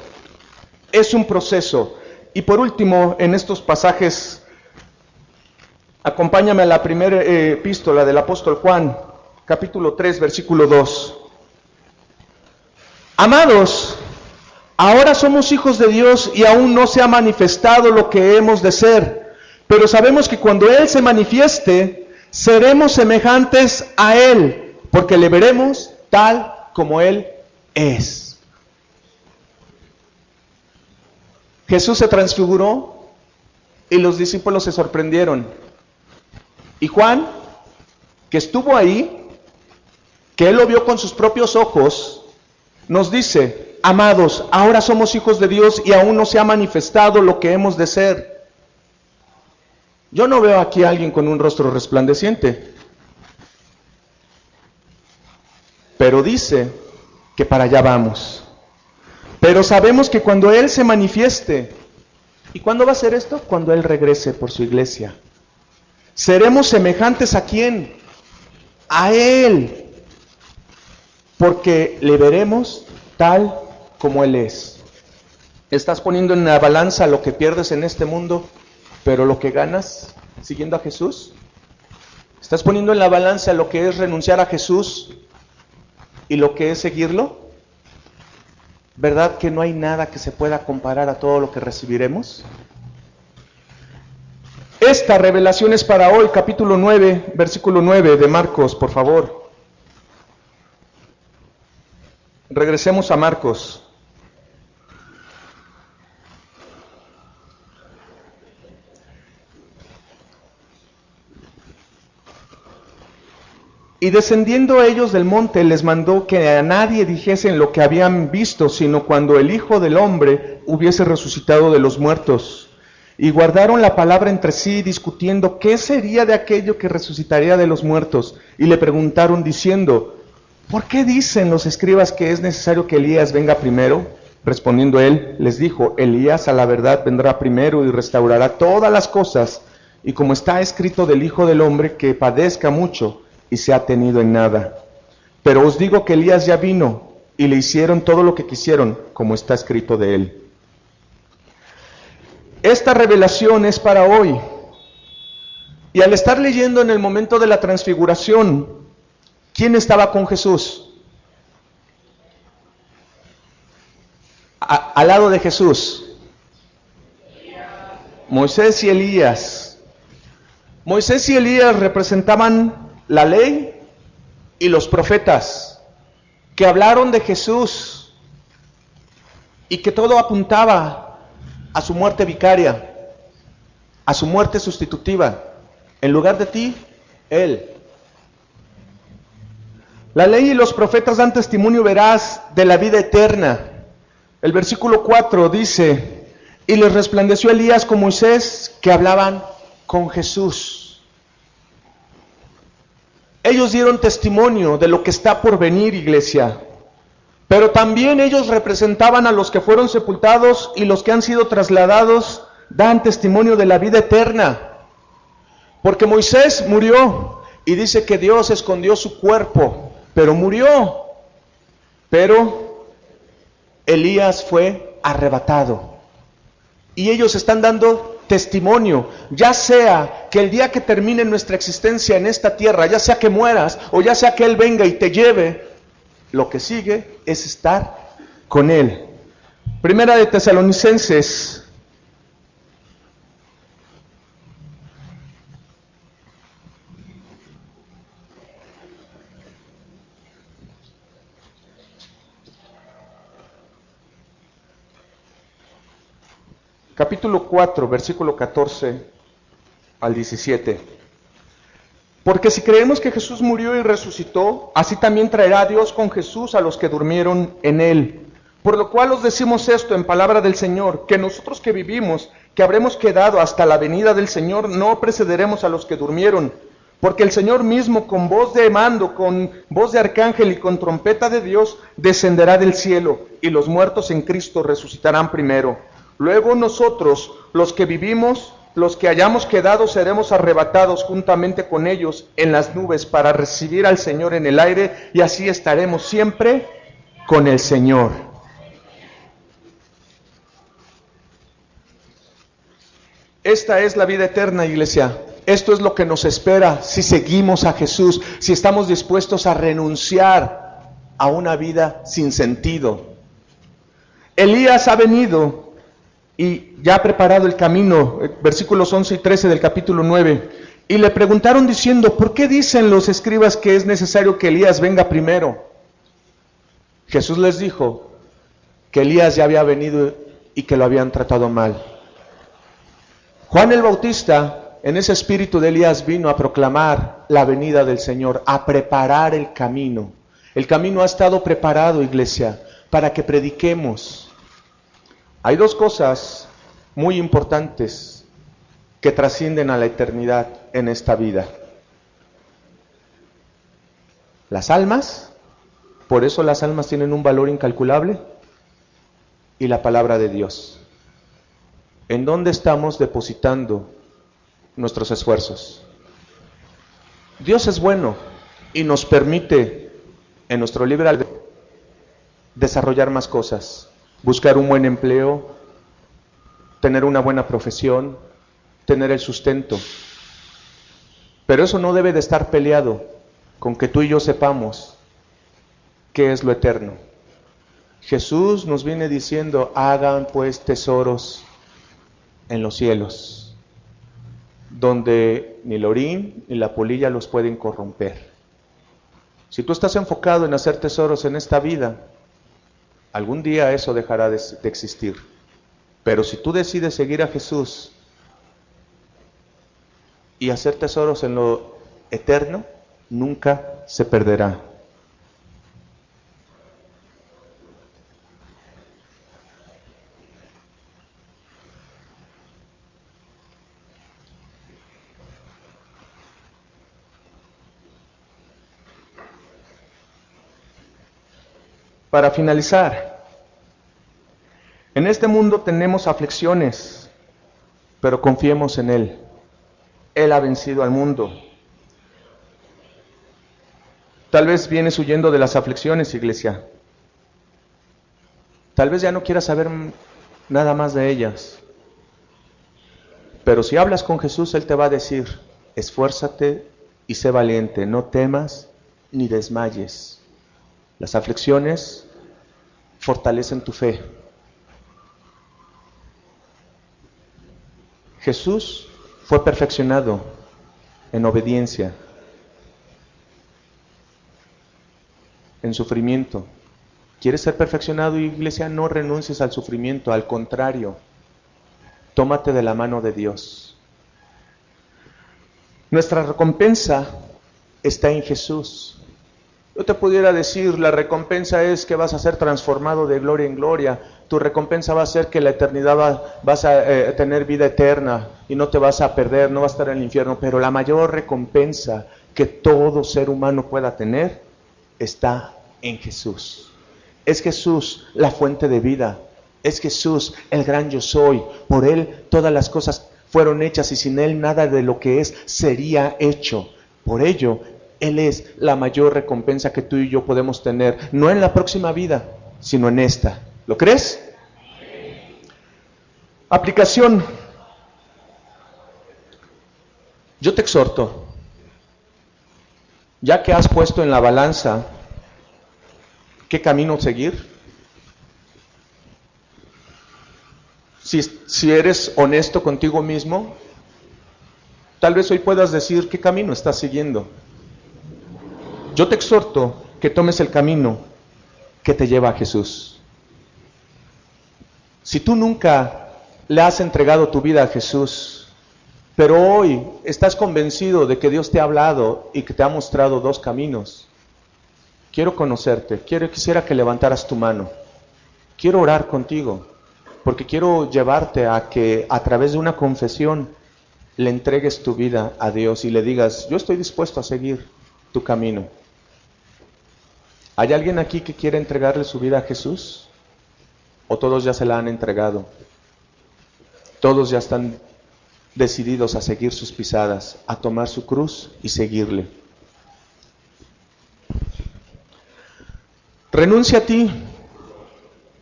es un proceso. Y por último, en estos pasajes, acompáñame a la primera epístola del apóstol Juan, capítulo 3, versículo 2. Amados, Ahora somos hijos de Dios y aún no se ha manifestado lo que hemos de ser. Pero sabemos que cuando Él se manifieste, seremos semejantes a Él, porque le veremos tal como Él es. Jesús se transfiguró y los discípulos se sorprendieron. Y Juan, que estuvo ahí, que Él lo vio con sus propios ojos, nos dice: amados, ahora somos hijos de Dios y aún no se ha manifestado lo que hemos de ser. Yo no veo aquí a alguien con un rostro resplandeciente, pero dice que para allá vamos. Pero sabemos que cuando Él se manifieste, ¿y cuándo va a ser esto? Cuando Él regrese por su iglesia. Seremos semejantes ¿a quién? A Él, porque le veremos tal como Él es. Estás poniendo en la balanza lo que pierdes en este mundo, pero lo que ganas siguiendo a Jesús. Estás poniendo en la balanza lo que es renunciar a Jesús y lo que es seguirlo. ¿Verdad que no hay nada que se pueda comparar a todo lo que recibiremos? Esta revelación es para hoy, capítulo 9, versículo 9 de Marcos, por favor. Regresemos a Marcos. Y descendiendo ellos del monte, les mandó que a nadie dijesen lo que habían visto, sino cuando el Hijo del Hombre hubiese resucitado de los muertos. Y guardaron la palabra entre sí, discutiendo qué sería de aquello que resucitaría de los muertos. Y le preguntaron diciendo: ¿por qué dicen los escribas que es necesario que Elías venga primero? Respondiendo él, les dijo: Elías a la verdad vendrá primero y restaurará todas las cosas. Y como está escrito del Hijo del Hombre, que padezca mucho y sea tenido en nada. Pero os digo que Elías ya vino y le hicieron todo lo que quisieron, como está escrito de él. Esta revelación es para hoy. Y al estar leyendo en el momento de la transfiguración, ¿quién estaba con Jesús? Al lado de Jesús. Moisés y Elías. Moisés y Elías representaban la ley y los profetas, que hablaron de Jesús y que todo apuntaba a su muerte vicaria, a su muerte sustitutiva. En lugar de ti, Él. La ley y los profetas dan testimonio veraz de la vida eterna. El versículo 4 dice: y les resplandeció Elías con Moisés, que hablaban con Jesús. Ellos dieron testimonio de lo que está por venir, iglesia. Pero también ellos representaban a los que fueron sepultados, y los que han sido trasladados dan testimonio de la vida eterna. Porque Moisés murió y dice que Dios escondió su cuerpo, pero murió. Pero Elías fue arrebatado. Y ellos están dando testimonio, ya sea que el día que termine nuestra existencia en esta tierra, ya sea que mueras o ya sea que Él venga y te lleve, lo que sigue es estar con Él. Primera de Tesalonicenses, capítulo 4, versículo 14 al 17. Porque si creemos que Jesús murió y resucitó, así también traerá Dios con Jesús a los que durmieron en Él. Por lo cual os decimos esto en palabra del Señor, que nosotros que vivimos, que habremos quedado hasta la venida del Señor, no precederemos a los que durmieron. Porque el Señor mismo, con voz de mando, con voz de arcángel y con trompeta de Dios, descenderá del cielo, y los muertos en Cristo resucitarán primero. Luego nosotros, los que vivimos, los que hayamos quedado, seremos arrebatados juntamente con ellos en las nubes para recibir al Señor en el aire, y así estaremos siempre con el Señor. Esta es la vida eterna, iglesia. Esto es lo que nos espera si seguimos a Jesús, si estamos dispuestos a renunciar a una vida sin sentido. Elías ha venido y ya ha preparado el camino, versículos 11 y 13 del capítulo 9. Y le preguntaron diciendo, ¿por qué dicen los escribas que es necesario que Elías venga primero? Jesús les dijo que Elías ya había venido y que lo habían tratado mal. Juan el Bautista, en ese espíritu de Elías, vino a proclamar la venida del Señor, a preparar el camino. El camino ha estado preparado, iglesia, para que prediquemos. Hay dos cosas muy importantes que trascienden a la eternidad en esta vida. Las almas, por eso las almas tienen un valor incalculable, y la palabra de Dios. ¿En dónde estamos depositando nuestros esfuerzos? Dios es bueno y nos permite en nuestro libre albedrío desarrollar más cosas, buscar un buen empleo, tener una buena profesión, tener el sustento. Pero eso no debe de estar peleado con que tú y yo sepamos qué es lo eterno. Jesús nos viene diciendo, hagan pues tesoros en los cielos, donde ni el orín ni la polilla los pueden corromper. Si tú estás enfocado en hacer tesoros en esta vida, algún día eso dejará de existir. Pero si tú decides seguir a Jesús y hacer tesoros en lo eterno, nunca se perderá. Para finalizar, en este mundo tenemos aflicciones, pero confiemos en Él. Él ha vencido al mundo. Tal vez vienes huyendo de las aflicciones, iglesia. Tal vez ya no quieras saber nada más de ellas. Pero si hablas con Jesús, Él te va a decir, esfuérzate y sé valiente, no temas ni desmayes. Las aflicciones fortalecen tu fe. Jesús fue perfeccionado en obediencia, en sufrimiento. ¿Quieres ser perfeccionado, iglesia? No renuncies al sufrimiento, al contrario, tómate de la mano de Dios. Nuestra recompensa está en Jesús. Yo te pudiera decir, la recompensa es que vas a ser transformado de gloria en gloria. Tu recompensa va a ser que la eternidad vas a tener vida eterna y no te vas a perder, no vas a estar en el infierno. Pero la mayor recompensa que todo ser humano pueda tener está en Jesús. Es Jesús la fuente de vida. Es Jesús el gran yo soy. Por Él todas las cosas fueron hechas y sin Él nada de lo que es sería hecho. Por ello, Él es la mayor recompensa que tú y yo podemos tener, no en la próxima vida, sino en esta. ¿Lo crees? Aplicación. Yo te exhorto, ya que has puesto en la balanza qué camino seguir, si eres honesto contigo mismo, tal vez hoy puedas decir qué camino estás siguiendo. Yo te exhorto que tomes el camino que te lleva a Jesús. Si tú nunca le has entregado tu vida a Jesús, pero hoy estás convencido de que Dios te ha hablado y que te ha mostrado dos caminos, quiero conocerte, quisiera que levantaras tu mano. Quiero orar contigo, porque quiero llevarte a que a través de una confesión le entregues tu vida a Dios y le digas, yo estoy dispuesto a seguir tu camino. ¿Hay alguien aquí que quiere entregarle su vida a Jesús? ¿O todos ya se la han entregado? Todos ya están decididos a seguir sus pisadas, a tomar su cruz y seguirle. Renuncia a ti,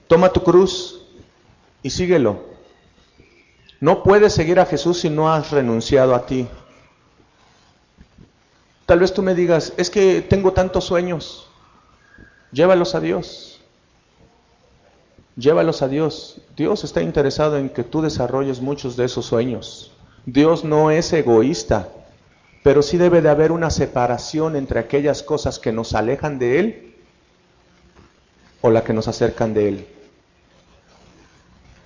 toma tu cruz y síguelo. No puedes seguir a Jesús si no has renunciado a ti. Tal vez tú me digas, es que tengo tantos sueños. Llévalos a Dios. Llévalos a Dios. Dios está interesado en que tú desarrolles muchos de esos sueños. Dios no es egoísta, pero sí debe de haber una separación entre aquellas cosas que nos alejan de Él o las que nos acercan de Él.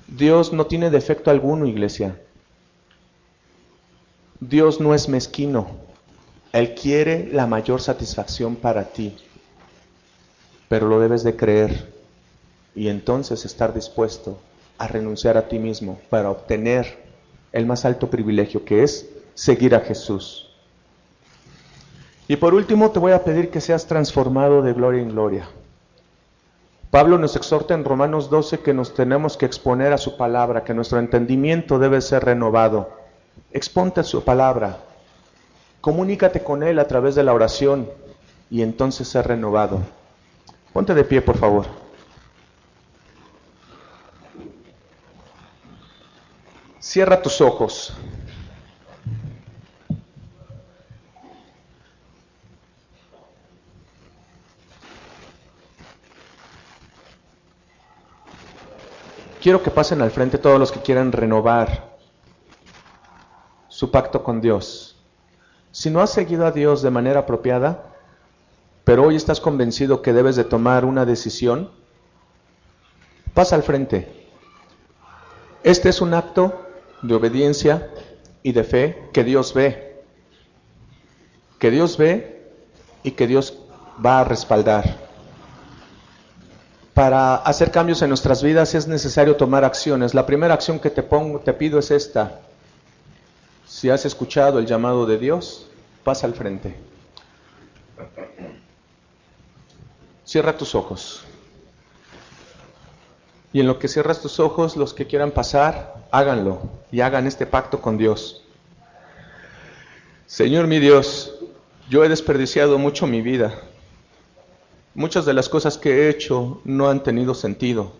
Dios no tiene defecto alguno, iglesia. Dios no es mezquino. Él quiere la mayor satisfacción para ti, pero lo debes de creer y entonces estar dispuesto a renunciar a ti mismo para obtener el más alto privilegio, que es seguir a Jesús. Y por último te voy a pedir que seas transformado de gloria en gloria. Pablo nos exhorta en Romanos 12 que nos tenemos que exponer a su palabra, que nuestro entendimiento debe ser renovado. Exponte a su palabra, comunícate con Él a través de la oración y entonces ser renovado. Ponte de pie, por favor. Cierra tus ojos. Quiero que pasen al frente todos los que quieran renovar su pacto con Dios. Si no has seguido a Dios de manera apropiada, pero hoy estás convencido que debes de tomar una decisión, pasa al frente. Este es un acto de obediencia y de fe que Dios ve. Que Dios ve y que Dios va a respaldar. Para hacer cambios en nuestras vidas es necesario tomar acciones. La primera acción que te pido es esta. Si has escuchado el llamado de Dios, pasa al frente. Cierra tus ojos. Y en lo que cierras tus ojos, los que quieran pasar, háganlo y hagan este pacto con Dios. Señor mi Dios, yo he desperdiciado mucho mi vida. Muchas de las cosas que he hecho no han tenido sentido.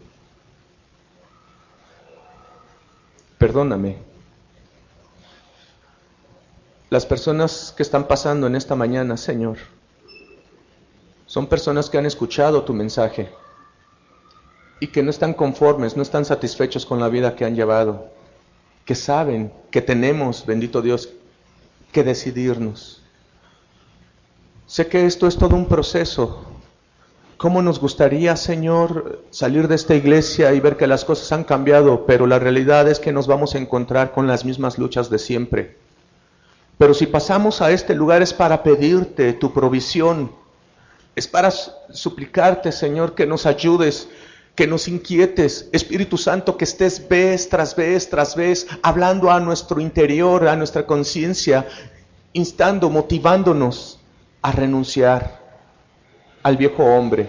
Perdóname. Las personas que están pasando en esta mañana, Señor, son personas que han escuchado tu mensaje y que no están conformes, no están satisfechos con la vida que han llevado, que saben que tenemos, bendito Dios, que decidirnos. Sé que esto es todo un proceso. ¿Cómo nos gustaría, Señor, salir de esta iglesia y ver que las cosas han cambiado? Pero la realidad es que nos vamos a encontrar con las mismas luchas de siempre. Pero si pasamos a este lugar es para pedirte tu provisión. Es para suplicarte, Señor, que nos ayudes, que nos inquietes. Espíritu Santo, que estés vez tras vez tras vez hablando a nuestro interior, a nuestra conciencia, instando, motivándonos a renunciar al viejo hombre.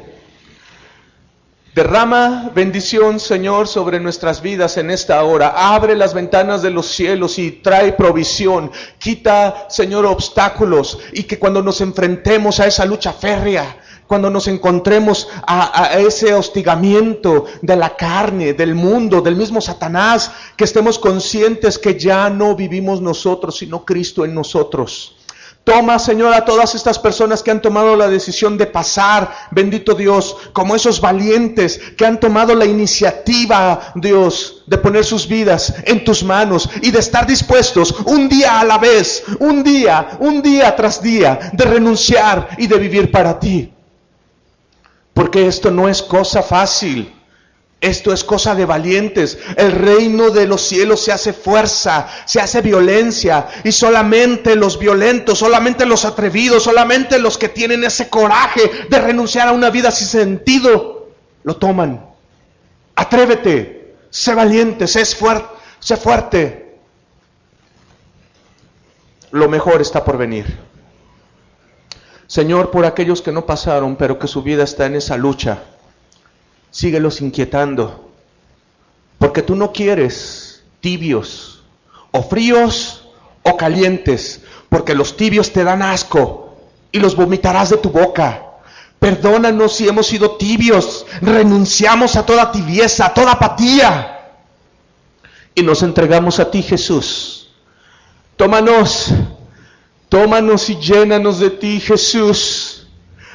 Derrama bendición, Señor, sobre nuestras vidas en esta hora. Abre las ventanas de los cielos y trae provisión. Quita, Señor, obstáculos, y que cuando nos enfrentemos a esa lucha férrea, cuando nos encontremos a ese hostigamiento de la carne, del mundo, del mismo Satanás, que estemos conscientes que ya no vivimos nosotros, sino Cristo en nosotros. Toma, Señor, a todas estas personas que han tomado la decisión de pasar, bendito Dios, como esos valientes que han tomado la iniciativa, Dios, de poner sus vidas en tus manos y de estar dispuestos un día a la vez, un día tras día, de renunciar y de vivir para ti. Porque esto no es cosa fácil. Esto es cosa de valientes. El reino de los cielos se hace fuerza, se hace violencia, y solamente los violentos, solamente los atrevidos, solamente los que tienen ese coraje de renunciar a una vida sin sentido, lo toman. Atrévete, sé valiente, sé fuerte. Lo mejor está por venir. Señor, por aquellos que no pasaron, pero que su vida está en esa lucha, síguelos inquietando, porque tú no quieres tibios, o fríos, o calientes, porque los tibios te dan asco, y los vomitarás de tu boca. Perdónanos si hemos sido tibios, renunciamos a toda tibieza, a toda apatía, y nos entregamos a ti, Jesús. Tómanos y llénanos de ti, Jesús.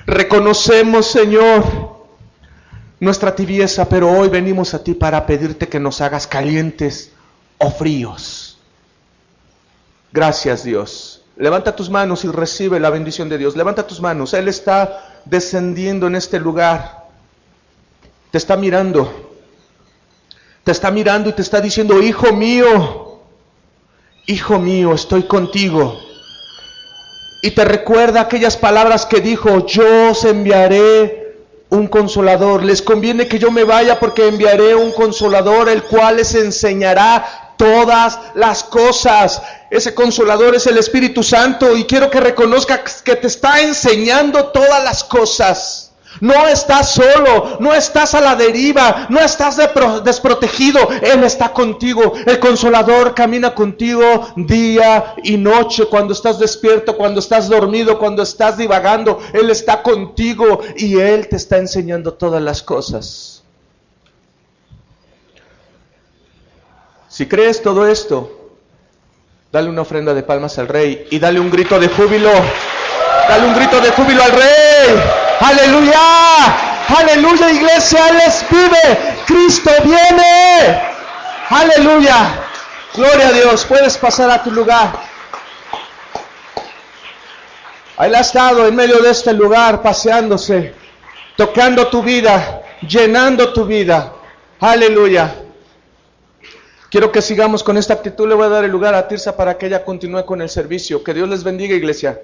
Reconocemos, Señor, nuestra tibieza, pero hoy venimos a ti para pedirte que nos hagas calientes o fríos. Gracias, Dios. Levanta tus manos y recibe la bendición de Dios. Levanta tus manos. Él está descendiendo en este lugar. Te está mirando. Te está mirando y te está diciendo: hijo mío, estoy contigo. Y te recuerda aquellas palabras que dijo: yo os enviaré un consolador. Les conviene que yo me vaya, porque enviaré un consolador, el cual les enseñará todas las cosas. Ese consolador es el Espíritu Santo, y quiero que reconozcas que te está enseñando todas las cosas. No estás solo, no estás a la deriva, no estás desprotegido. Él está contigo. El consolador camina contigo día y noche, cuando estás despierto, cuando estás dormido, cuando estás divagando. Él está contigo y Él te está enseñando todas las cosas. Si crees todo esto, dale una ofrenda de palmas al Rey y dale un grito de júbilo. Dale un grito de júbilo al Rey. ¡Aleluya! ¡Aleluya, iglesia! Él les vive. ¡Cristo viene! ¡Aleluya! ¡Gloria a Dios! Puedes pasar a tu lugar. Él ha estado en medio de este lugar, paseándose, tocando tu vida, llenando tu vida. ¡Aleluya! Quiero que sigamos con esta actitud. Le voy a dar el lugar a Tirsa para que ella continúe con el servicio. Que Dios les bendiga, iglesia.